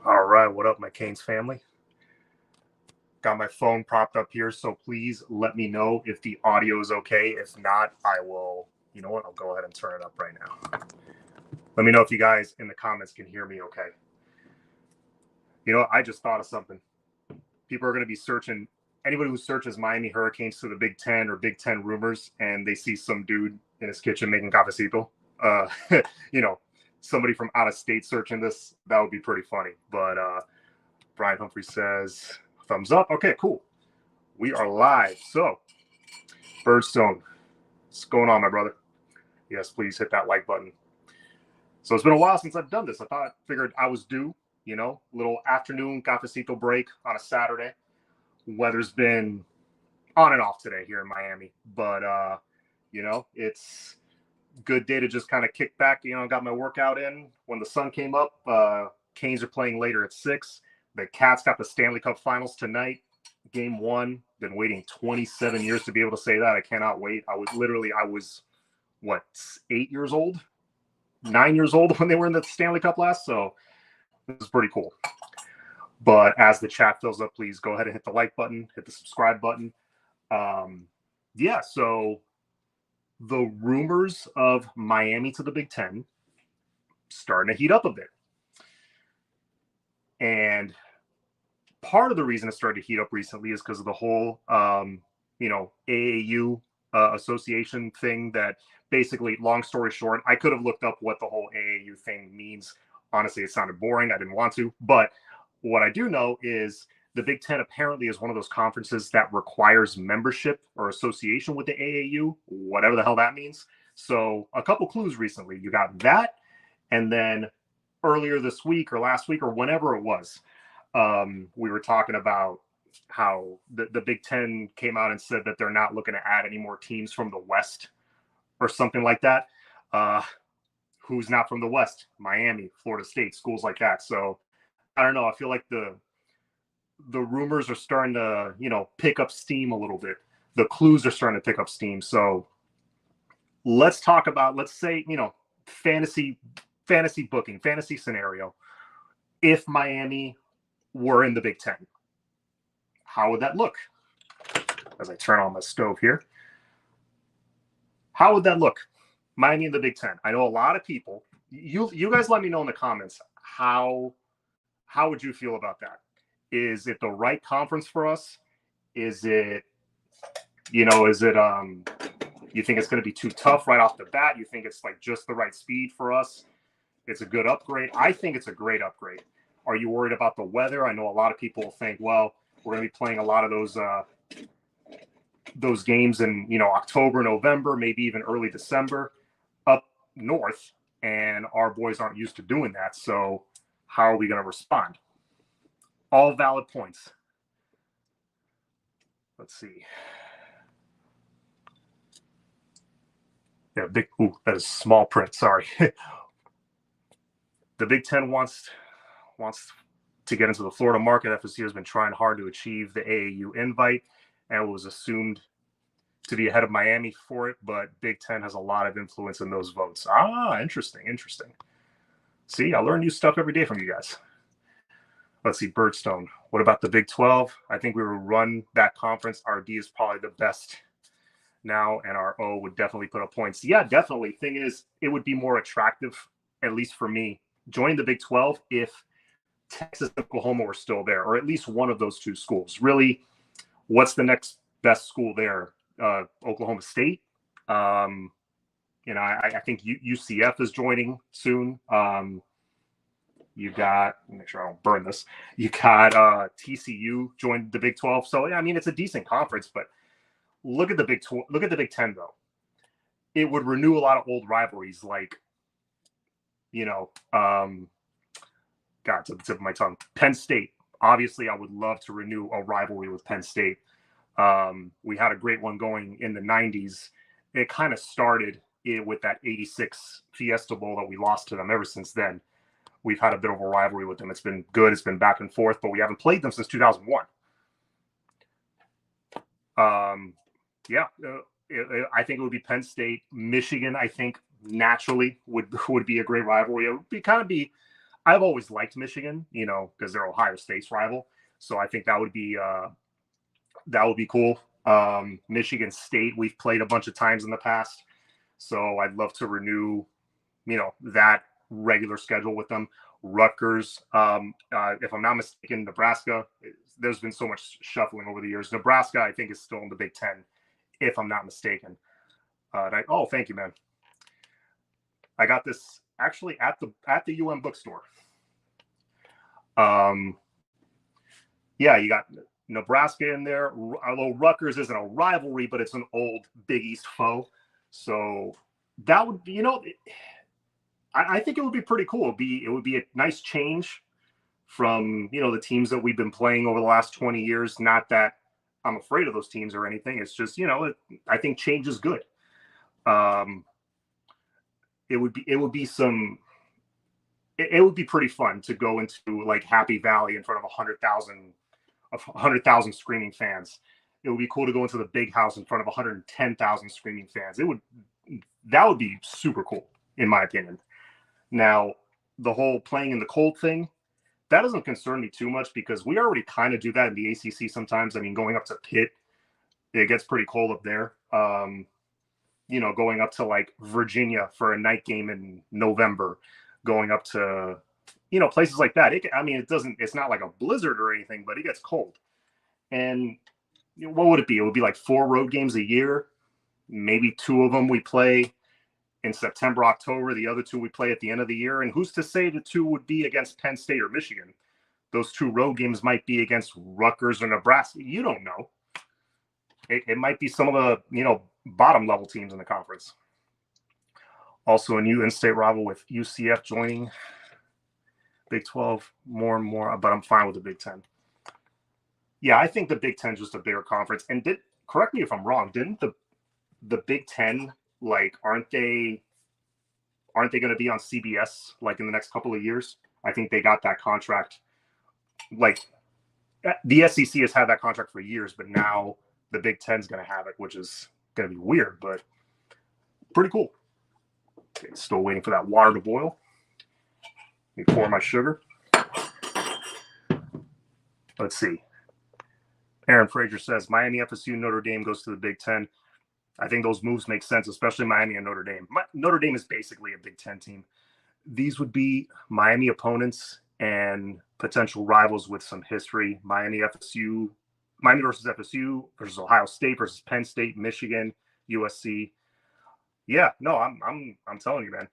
All right, what up, my Canes family? Got my phone propped up here, so please let me know if the audio is okay. If not, I will, you know what, I'll go ahead and turn it up right now. Let me know if you guys in the comments can hear me okay. You know what, I just thought of something. People are going to be searching, anybody who searches Miami Hurricanes to the Big Ten or Big Ten rumors, and they see some dude in his kitchen making cafecito, you know, somebody from out of state searching this, that would be pretty funny. But Brian Humphrey says, thumbs up. Okay, cool. We are live. So, Birdstone, what's going on, my brother? Yes, please hit that like button. So it's been a while since I've done this. Figured I was due, you know, little afternoon cafecito break on a Saturday. Weather's been on and off today here in Miami, but you know, it's good day to just kind of kick back. You know, got my workout in when the sun came up. Canes are playing later at 6. The Cats got the Stanley Cup Finals tonight. Game 1. Been waiting 27 years to be able to say that. I cannot wait. I was what, 8 years old, 9 years old when they were in the Stanley Cup last. So this is pretty cool. But as the chat fills up, please go ahead and hit the like button, hit the subscribe button. Yeah, so the rumors of Miami to the Big Ten starting to heat up a bit. And part of the reason it started to heat up recently is because of the whole, you know, AAU association thing that basically, long story short, I could have looked up what the whole AAU thing means. Honestly, it sounded boring. I didn't want to. But what I do know is the Big Ten apparently is one of those conferences that requires membership or association with the AAU, whatever the hell that means. So a couple clues recently. You got that. And then earlier this week or last week or whenever it was, we were talking about how the Big Ten came out and said that they're not looking to add any more teams from the West or something like that. Who's not from the West? Miami, Florida State, schools like that. So I don't know. I feel like the rumors are starting to, you know, pick up steam a little bit. The clues are starting to pick up steam. So let's talk about, let's say, you know, fantasy booking, fantasy scenario. If Miami were in the Big Ten, how would that look? As I turn on my stove here, how would that look? Miami in the Big Ten. I know a lot of people. You guys let me know in the comments how would you feel about that? Is it the right conference for us? Is it, you know, you think it's going to be too tough right off the bat? You think it's like just the right speed for us? It's a good upgrade. I think it's a great upgrade. Are you worried about the weather? I know a lot of people think, well, we're going to be playing a lot of those games in, you know, October, November, maybe even early December up north, and our boys aren't used to doing that. So how are we going to respond? All valid points. Let's see. Yeah, that is small print. Sorry. The Big Ten wants to get into the Florida market. FSU has been trying hard to achieve the AAU invite and was assumed to be ahead of Miami for it, but Big Ten has a lot of influence in those votes. Interesting. See, I learn new stuff every day from you guys. Let's see, Birdstone. What about the Big 12? I think we will run that conference. Our D is probably the best now, and our O would definitely put up points. Yeah, definitely. Thing is, it would be more attractive, at least for me, joining the Big 12 if Texas and Oklahoma were still there, or at least one of those two schools. Really, what's the next best school there? Oklahoma State. You know, I think UCF is joining soon. You got, make sure I don't burn this. You got TCU joined the Big 12. So yeah, I mean, it's a decent conference, but look at the Big 10 though. It would renew a lot of old rivalries, like, you know, to the tip of my tongue, Penn State. Obviously, I would love to renew a rivalry with Penn State. We had a great one going in the 90s. It kind of started with that 86 Fiesta Bowl that we lost to them. Ever since then, we've had a bit of a rivalry with them. It's been good. It's been back and forth, but we haven't played them since 2001. Yeah, I think it would be Penn State. Michigan, I think, naturally would be a great rivalry. It would be I've always liked Michigan, because they're Ohio State's rival. So I think that would be cool. Michigan State, we've played a bunch of times in the past, so I'd love to renew, that regular schedule with them. Rutgers, if I'm not mistaken, Nebraska. There's been so much shuffling over the years. Nebraska, I think, is still in the Big Ten, if I'm not mistaken. Thank you, man. I got this actually at the UM bookstore. Yeah, you got Nebraska in there. Although Rutgers isn't a rivalry, but it's an old Big East foe. So that would be, I think it would be pretty cool. It would be a nice change from, the teams that we've been playing over the last 20 years. Not that I'm afraid of those teams or anything. It's just, I think change is good. It would be pretty fun to go into like Happy Valley in front of 100,000 screaming fans. It would be cool to go into the Big House in front of 110,000 screaming fans. That would be super cool, in my opinion. Now, the whole playing in the cold thing, that doesn't concern me too much because we already kind of do that in the ACC sometimes. I mean, going up to Pitt, it gets pretty cold up there. Going up to like Virginia for a night game in November, going up to, places like that. It's not like a blizzard or anything, but it gets cold. And what would it be? It would be like 4 road games a year. Maybe 2 of them we play in September, October. The other 2 we play at the end of the year. And who's to say the 2 would be against Penn State or Michigan? Those 2 road games might be against Rutgers or Nebraska. You don't know. It might be some of the, bottom level teams in the conference. Also a new in-state rival with UCF joining Big 12 more and more, but I'm fine with the Big 10. Yeah, I think the Big 10 is just a bigger conference. And correct me if I'm wrong, didn't the Big 10, like, aren't they going to be on CBS like in the next couple of years? I think they got that contract. Like, the SEC has had that contract for years, but now the Big 10 is going to have it, which is going to be weird, but pretty cool. Okay, still waiting for that water to boil. Let me pour my sugar. Let's see. Aaron Frazier says Miami, FSU, Notre Dame goes to the Big 10. I think those moves make sense, especially Miami and Notre Dame. Notre Dame is basically a Big 10 team. These would be Miami opponents and potential rivals with some history. Miami versus FSU versus Ohio State versus Penn State, Michigan, USC. Yeah, no, I'm telling you, man.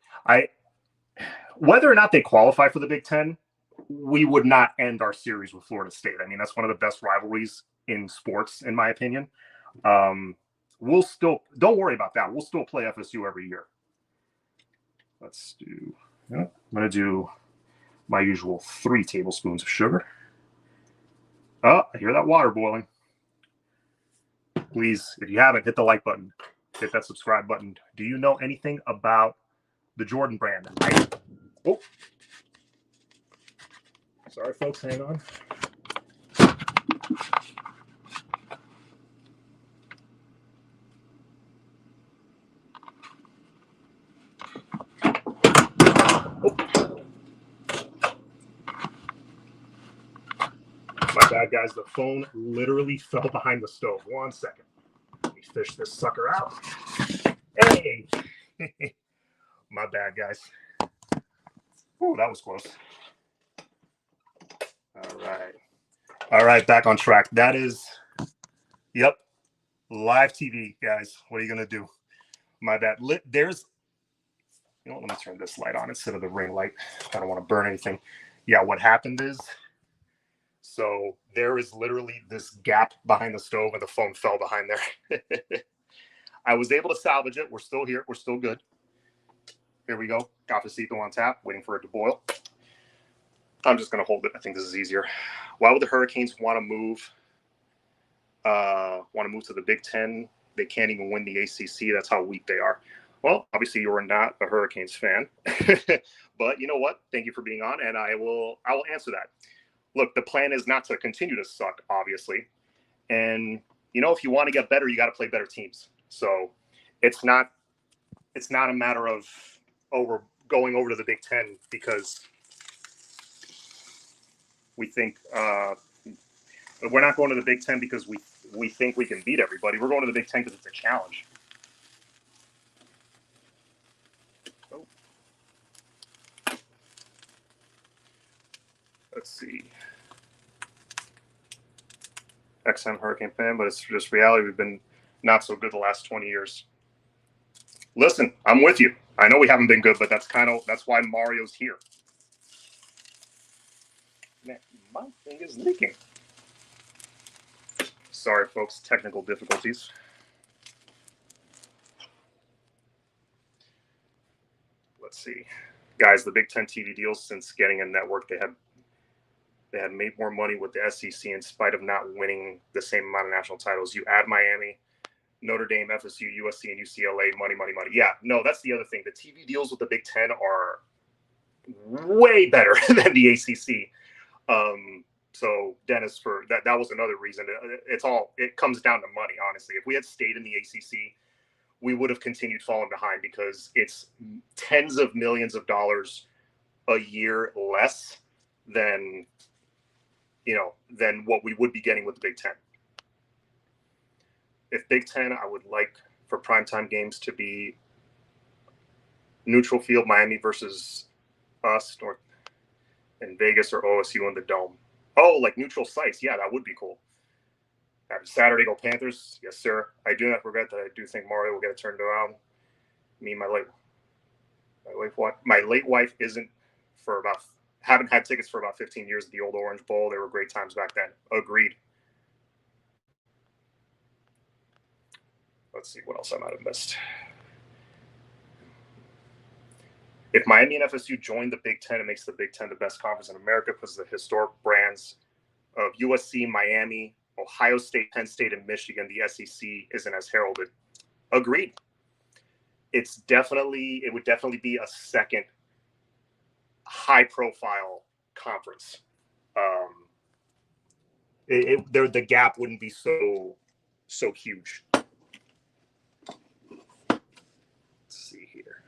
Whether or not they qualify for the Big 10, we would not end our series with Florida State. I mean, that's one of the best rivalries in sports, in my opinion. We'll still, don't worry about that. We'll still play FSU every year. I'm going to do my usual 3 tablespoons of sugar. Oh, I hear that water boiling. Please, if you haven't, hit the like button. Hit that subscribe button. Do you know anything about the Jordan brand? Sorry, folks. Hang on. My bad, guys. The phone literally fell behind the stove. 1 second. Let me fish this sucker out. Hey! My bad, guys. Oh, that was close. All right, back on track. That is, yep, live TV, guys. What are you going to do? My bad. Let me turn this light on instead of the ring light. I don't want to burn anything. Yeah, what happened is, so there is literally this gap behind the stove and the phone fell behind there. I was able to salvage it. We're still here. We're still good. Here we go. Cafecito on tap, waiting for it to boil. I'm just going to hold it. I think this is easier. Why would the Hurricanes want to move to the Big Ten? They can't even win the ACC. That's how weak they are. Well, obviously you are not a Hurricanes fan, but you know what? Thank you for being on, and I will answer that. Look, the plan is not to continue to suck, obviously, and if you want to get better, you got to play better teams. So it's not a matter of we're going over to the Big Ten because We think we're not going to the Big Ten because we think we can beat everybody. We're going to the Big Ten because it's a challenge. Oh. Let's see. XM Hurricane fan, but it's just reality. We've been not so good the last 20 years. Listen, I'm with you. I know we haven't been good, but that's why Mario's here. Man, my thing is leaking. Sorry, folks, technical difficulties. Let's see. Guys, the Big Ten TV deals, since getting a network, they had made more money with the SEC in spite of not winning the same amount of national titles. You add Miami, Notre Dame, FSU, USC, and UCLA, money. Yeah, no, that's the other thing. The TV deals with the Big Ten are way better than the ACC. So Dennis, for that was another reason. It comes down to money, honestly. If we had stayed in the ACC, we would have continued falling behind because it's tens of millions of dollars a year less than what we would be getting with the Big Ten. If Big Ten, I would like for primetime games to be neutral field, Miami versus us, North in Vegas, or OSU in the Dome. Oh, like neutral sites. Yeah, that would be cool. Happy Saturday, go Panthers. Yes, sir. I do not regret that. I do think Mario will get it turned around. Me and my late wife haven't had tickets for about 15 years at the old Orange Bowl. They were great times back then. Agreed. Let's see what else I might have missed. If Miami and FSU join the Big Ten, it makes the Big Ten the best conference in America because of the historic brands of USC, Miami, Ohio State, Penn State, and Michigan. The SEC isn't as heralded. Agreed. It would definitely be a second high-profile conference. The gap wouldn't be so huge. Let's see here.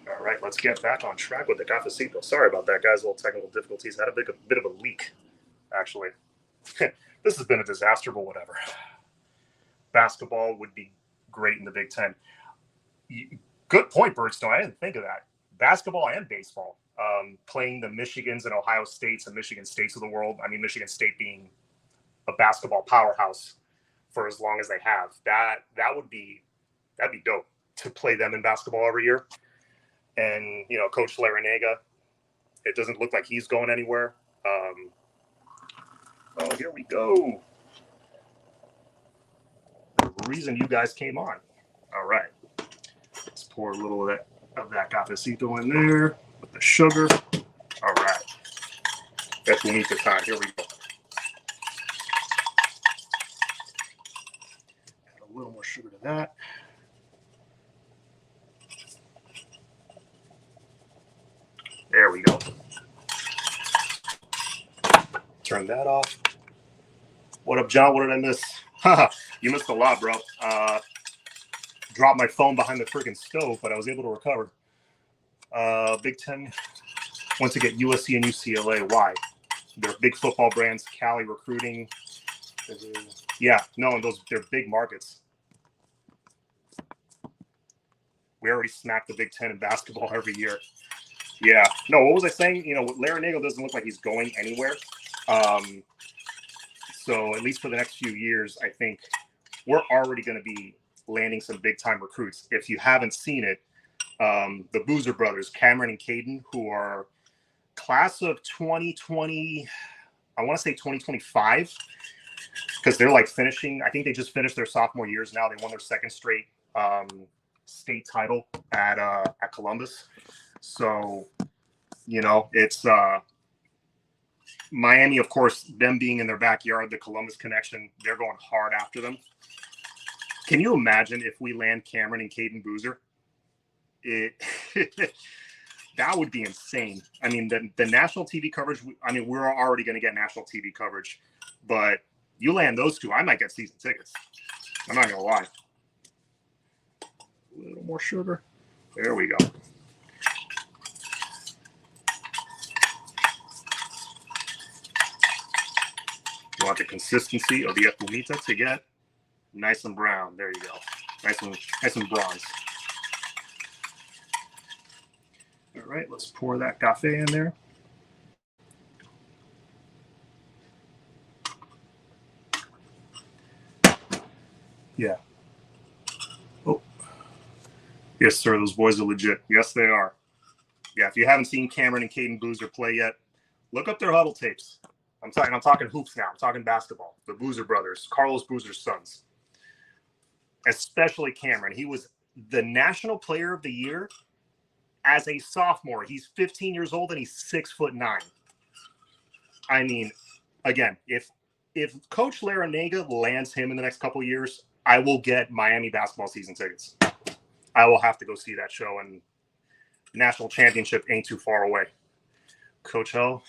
All right, let's get back on track with the Cafecito. Sorry about that, guys. Little technical difficulties. Had a bit of a leak, actually. This has been a disaster, but whatever. Basketball would be great in the Big Ten. Good point, Birdstone. I didn't think of that. Basketball and baseball. Playing the Michigans and Ohio States and Michigan States of the world. I mean, Michigan State being a basketball powerhouse for as long as they have. That'd be dope to play them in basketball every year. And, Coach Larinaga, it doesn't look like he's going anywhere. Oh, here we go. The reason you guys came on. All right. Let's pour a little of that cafecito in there with the sugar. All right. That's what we need to time. Here we go. Add a little more sugar to that. There we go. Turn that off. What up, John? What did I miss? You missed a lot, bro. Dropped my phone behind the freaking stove, but I was able to recover. Big Ten went to get USC and UCLA. Why? They're big football brands. Cali recruiting. Yeah, no, and they're big markets. We already smacked the Big Ten in basketball every year. Yeah. No, what was I saying? Larinaga doesn't look like he's going anywhere. So at least for the next few years, I think we're already going to be landing some big-time recruits. If you haven't seen it, the Boozer brothers, Cameron and Caden, who are class of 2020, I want to say 2025, because they're like finishing. I think they just finished their sophomore years now. They won their second straight state title at Columbus. So, it's Miami, of course, them being in their backyard, the Columbus connection, they're going hard after them. Can you imagine if we land Cameron and Caden Boozer? That would be insane. I mean, the national TV coverage, we're already going to get national TV coverage, but you land those two, I might get season tickets. I'm not going to lie. A little more sugar. There we go. consistency of the espumita to get nice and brown. There you go. Nice and bronze. All right, let's pour that café in there. Yeah. Oh. Yes, sir. Those boys are legit. Yes, they are. Yeah, if you haven't seen Cameron and Caden Boozer play yet, look up their huddle tapes. I'm talking hoops now. I'm talking basketball. The Boozer brothers, Carlos Boozer's sons. Especially Cameron. He was the National Player of the Year as a sophomore. He's 15 years old and he's 6'9". I mean, again, if Coach Larranaga lands him in the next couple of years, I will get Miami basketball season tickets. I will have to go see that show, and national championship ain't too far away. Coach Ho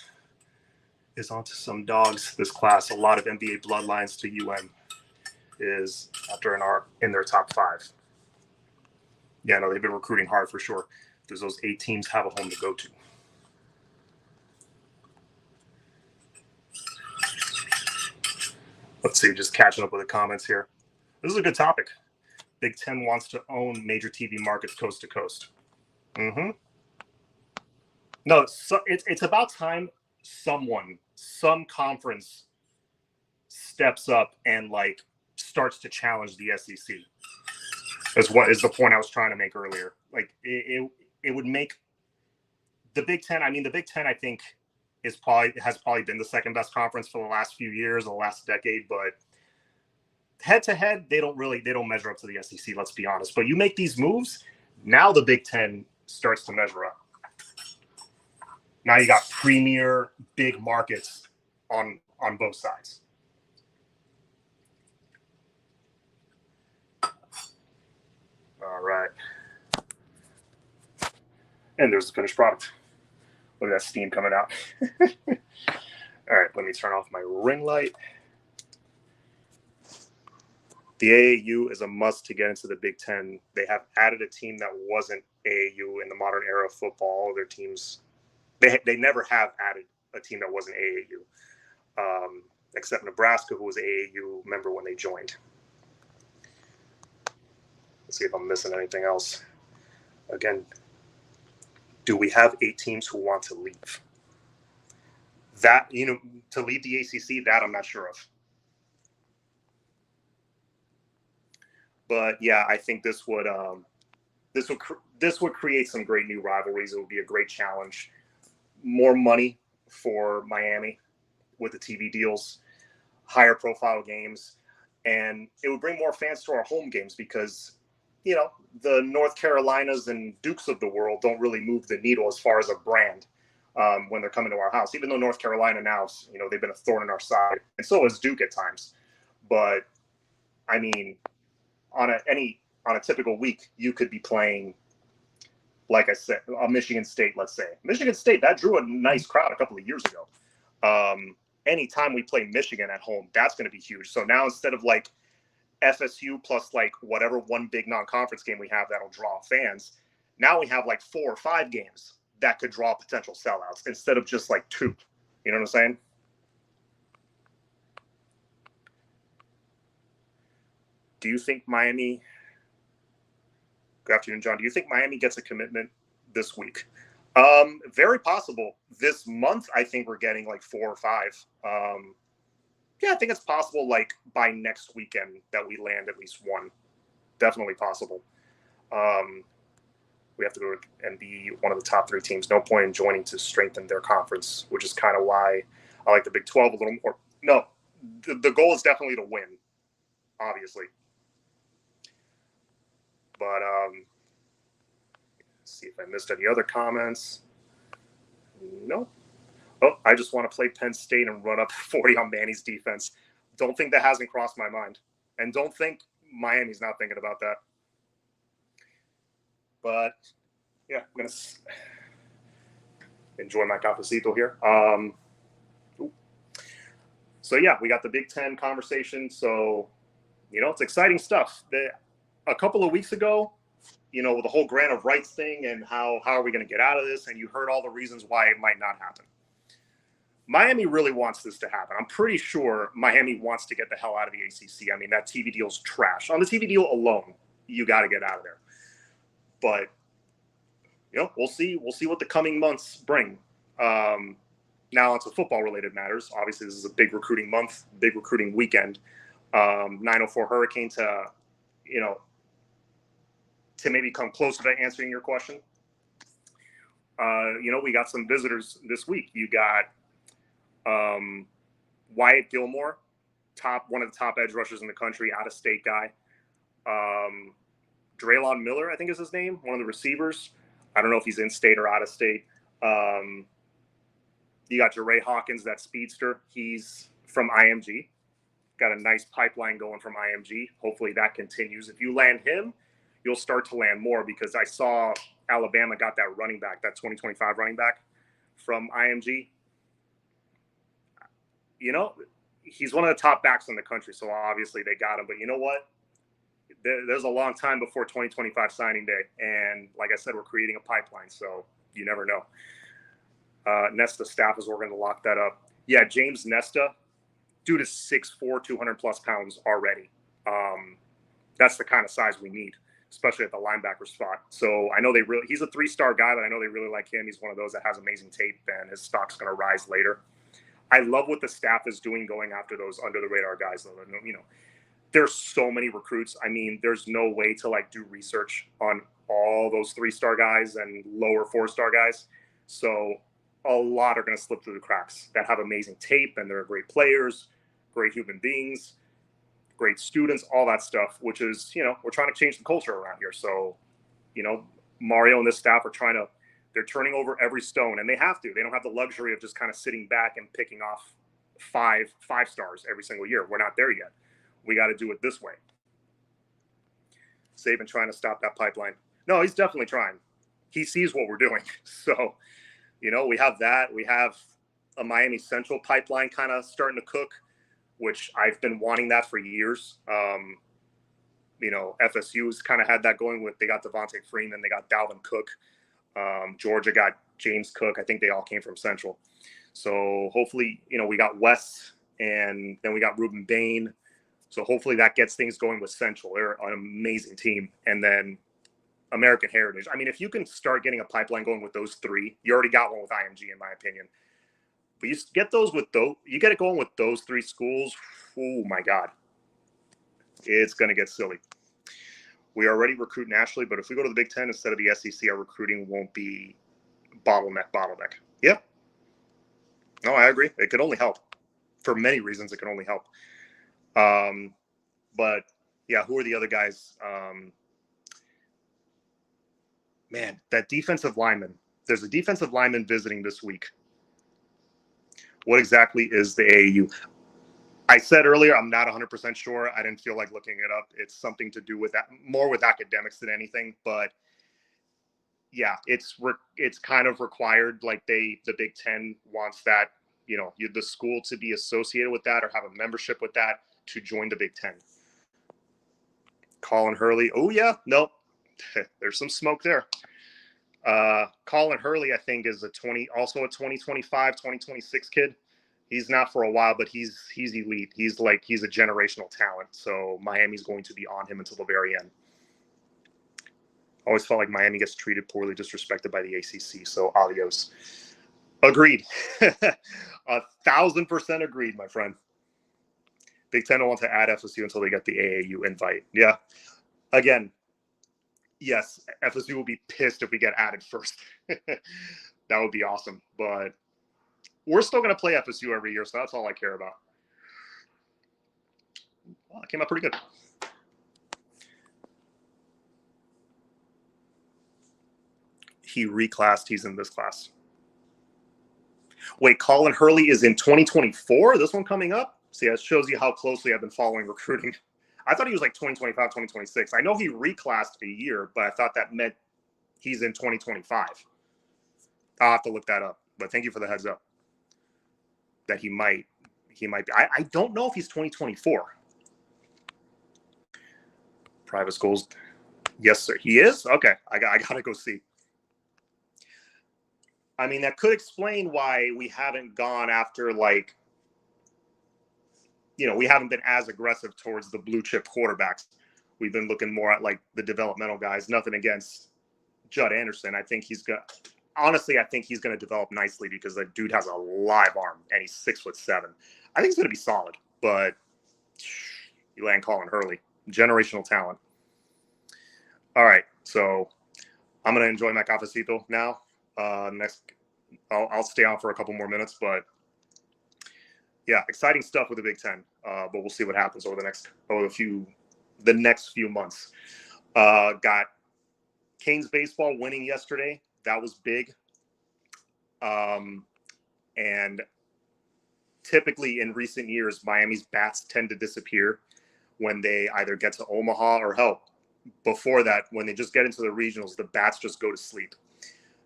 is onto some dogs this class. A lot of NBA bloodlines to UM is in their top 5. Yeah, no, they've been recruiting hard for sure. Because those 8 teams have a home to go to. Let's see, just catching up with the comments here. This is a good topic. Big Ten wants to own major TV markets coast to coast. Mm-hmm. No, it's about time some conference steps up and like starts to challenge the SEC. Is what is the point I was trying to make earlier. Like it would make the Big Ten. I mean, the Big Ten, I think, has probably been the second best conference for the last few years, the last decade. But head to head, they don't measure up to the SEC. Let's be honest. But you make these moves, now the Big Ten starts to measure up. Now you got premier big markets on both sides. All right. And there's the finished product. Look at that steam coming out. All right, let me turn off my ring light. The AAU is a must to get into the Big Ten. They have added a team that wasn't AAU in the modern era of football. All their teams, they never have added a team that wasn't AAU, except Nebraska, who was AAU member when they joined. Let's see if I'm missing anything else. Again, do we have 8 teams who want to leave? That, to leave the ACC, that I'm not sure of. But yeah, I think this would create some great new rivalries. It would be a great challenge. More money for Miami with the TV deals, higher profile games, and it would bring more fans to our home games because the North Carolinas and Dukes of the world don't really move the needle as far as a brand when they're coming to our house. Even though North Carolina now, they've been a thorn in our side, and so is Duke at times. But I mean, on a typical week, you could be playing, like I said, a Michigan State. Let's say Michigan State that drew a nice crowd a couple of years ago. Anytime we play Michigan at home, that's going to be huge. So now instead of like FSU plus like whatever one big non-conference game we have that'll draw fans, now we have like 4 or 5 games that could draw potential sellouts instead of just like 2. You know what I'm saying? Do you think Miami? Good afternoon, John. Do you think Miami gets a commitment this week? Very possible. This month, I think we're getting like 4 or 5. Yeah, I think it's possible, like, by next weekend that we land at least 1. Definitely possible. We have to go and be one of the top 3 teams. No point in joining to strengthen their conference, which is kind of why I like the Big 12 a little more. No, the goal is definitely to win, obviously. But let's see if I missed any other comments. Nope. Oh, I just want to play Penn State and run up 40 on Manny's defense. Don't think that hasn't crossed my mind. And don't think Miami's not thinking about that. But, yeah, I'm going to enjoy my cafecito here. So, yeah, we got the Big Ten conversation. So, it's exciting stuff. A couple of weeks ago, with the whole grant of rights thing and how are we going to get out of this, and you heard all the reasons why it might not happen. Miami really wants this to happen. I'm pretty sure Miami wants to get the hell out of the ACC. I mean, that TV deal's trash. On the TV deal alone, you got to get out of there. But we'll see. We'll see what the coming months bring. Now onto football-related matters. Obviously, this is a big recruiting month, big recruiting weekend. 904 Hurricane to maybe come closer to answering your question. We got some visitors this week. You got Wyatt Gilmore, one of the top edge rushers in the country, out-of-state guy. Draylon Miller, I think is his name, one of the receivers. I don't know if he's in-state or out-of-state. You got Jeray Hawkins, that speedster. He's from IMG. Got a nice pipeline going from IMG. Hopefully that continues. If you land him, you'll start to land more, because I saw Alabama got that running back, that 2025 running back from IMG. He's one of the top backs in the country, so obviously they got him. But you know what? There's a long time before 2025 signing day. And like I said, we're creating a pipeline, so you never know. Nesta staff is working to lock that up. Yeah, James Nesta, dude is 6'4", 200-plus pounds already. That's the kind of size we need, especially at the linebacker spot. So I know he's a 3-star guy, but I know they really like him. He's one of those that has amazing tape, and his stock's going to rise later. I love what the staff is doing going after those under-the-radar guys. There's so many recruits. I mean, there's no way to do research on all those 3-star guys and lower 4-star guys. So a lot are going to slip through the cracks that have amazing tape, and they're great players, great human beings, great students, all that stuff, which is, we're trying to change the culture around here. So, Mario and this staff are they're turning over every stone, and they have to. They don't have the luxury of just kind of sitting back and picking off five stars every single year. We're not there yet. We got to do it this way. Saban trying to stop that pipeline. No, he's definitely trying. He sees what we're doing. So, we have that. We have a Miami Central pipeline kind of starting to cook, which I've been wanting that for years. FSU's kind of had that going with, they got Devontae Freeman, they got Dalvin Cook. Georgia got James Cook. I think they all came from Central. So hopefully, we got Wes, and then we got Ruben Bain. So hopefully that gets things going with Central. They're an amazing team. And then American Heritage. I mean, if you can start getting a pipeline going with those three, you already got one with IMG, in my opinion. But you get it going with those three schools. Oh my God, it's going to get silly. We already recruit nationally, but if we go to the Big Ten instead of the SEC, our recruiting won't be bottleneck. Yeah. No, I agree. It could only help. For many reasons, it can only help. But yeah, who are the other guys? Man, that defensive lineman. There's a defensive lineman visiting this week. What exactly is the AAU? I said earlier, I'm not 100% sure. I didn't feel like looking it up. It's something to do with that, more with academics than anything. But yeah, it's kind of required. Like the Big Ten wants that, the school to be associated with that or have a membership with that to join the Big Ten. Colin Hurley. Oh yeah, nope. There's some smoke there. Colin Hurley, I think, is also a 2025, 2026 kid. He's not for a while, but he's elite. He's a generational talent. So Miami's going to be on him until the very end. Always felt like Miami gets treated poorly, disrespected by the ACC. So adios. Agreed. 1,000% agreed, my friend. Big Ten don't want to add FSU until they get the AAU invite. Yeah. Again, yes, FSU will be pissed if we get added first. That would be awesome. But we're still going to play FSU every year, so that's all I care about. Well, it came out pretty good. He reclassed. He's in this class. Wait, Colin Hurley is in 2024? This one coming up? See, that shows you how closely I've been following recruiting. I thought he was 2025, 2026. I know he reclassed a year, but I thought that meant he's in 2025. I'll have to look that up. But thank you for the heads up. That he might be. I don't know if he's 2024. Private schools. Yes, sir. He is? Okay. I gotta go see. I mean, that could explain why we haven't gone after, like, we haven't been as aggressive towards the blue chip quarterbacks. We've been looking more at, like, the developmental guys. Nothing against Judd Anderson. I think he's going to develop nicely because the dude has a live arm and he's 6'7". I think he's going to be solid, but you land Colin Hurley, generational talent. All right, so I'm going to enjoy my cafecito now. I'll stay on for a couple more minutes, but yeah, exciting stuff with the Big Ten. But we'll see what happens over the next few months. Got Canes baseball winning yesterday. That was big. And typically in recent years, Miami's bats tend to disappear when they either get to Omaha or hell. Before that, when they just get into the regionals, the bats just go to sleep.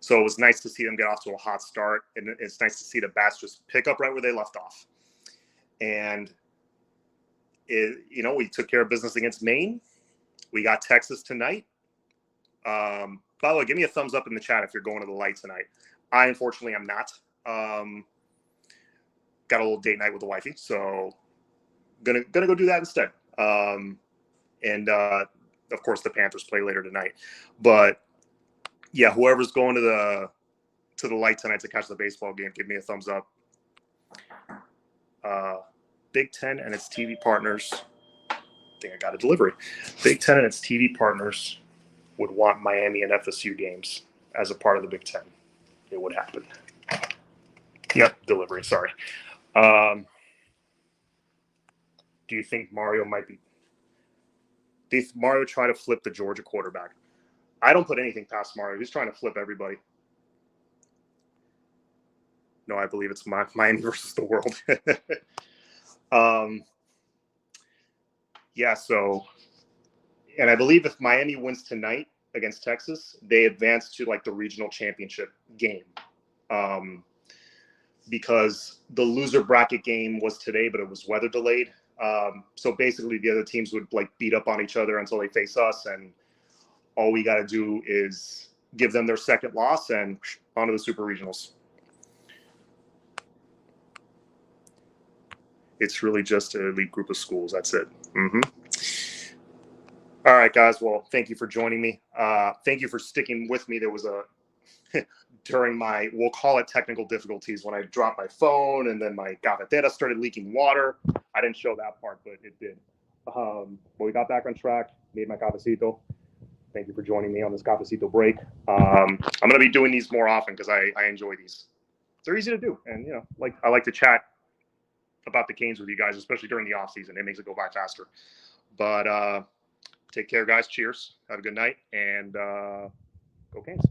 So it was nice to see them get off to a hot start, and it's nice to see the bats just pick up right where they left off. And we took care of business against Maine. We got Texas tonight. By the way, give me a thumbs up in the chat if you're going to the light tonight. I unfortunately am not. Got a little date night with the wifey, so gonna go do that instead. And of course the Panthers play later tonight. But yeah, whoever's going to the light tonight to catch the baseball game, give me a thumbs up. Big Ten and its TV partners. I think I got a delivery. Big Ten and its TV partners would want Miami and FSU games as a part of the Big Ten. It would happen. Yep, delivery. Sorry. Do you think Mario did Mario try to flip the Georgia quarterback? I don't put anything past Mario. He's trying to flip everybody. No, I believe it's Miami versus the world. Yeah, so, and I believe if Miami wins tonight against Texas, they advance to, like, the regional championship game. Because the loser bracket game was today, but it was weather delayed. So basically the other teams would, like, beat up on each other until they face us, and all we got to do is give them their second loss and on to the super regionals. It's really just an elite group of schools. That's it. Mm-hmm. All right, guys. Well, thank you for joining me. Thank you for sticking with me. There was during my, we'll call it technical difficulties, when I dropped my phone and then my cafetera started leaking water. I didn't show that part, but it did. But we got back on track, made my cafecito. Thank you for joining me on this cafecito break. I'm going to be doing these more often because I enjoy these. They're easy to do. And, I like to chat about the Canes with you guys, especially during the off season. It makes it go by faster. But take care, guys. Cheers. Have a good night. And go Canes.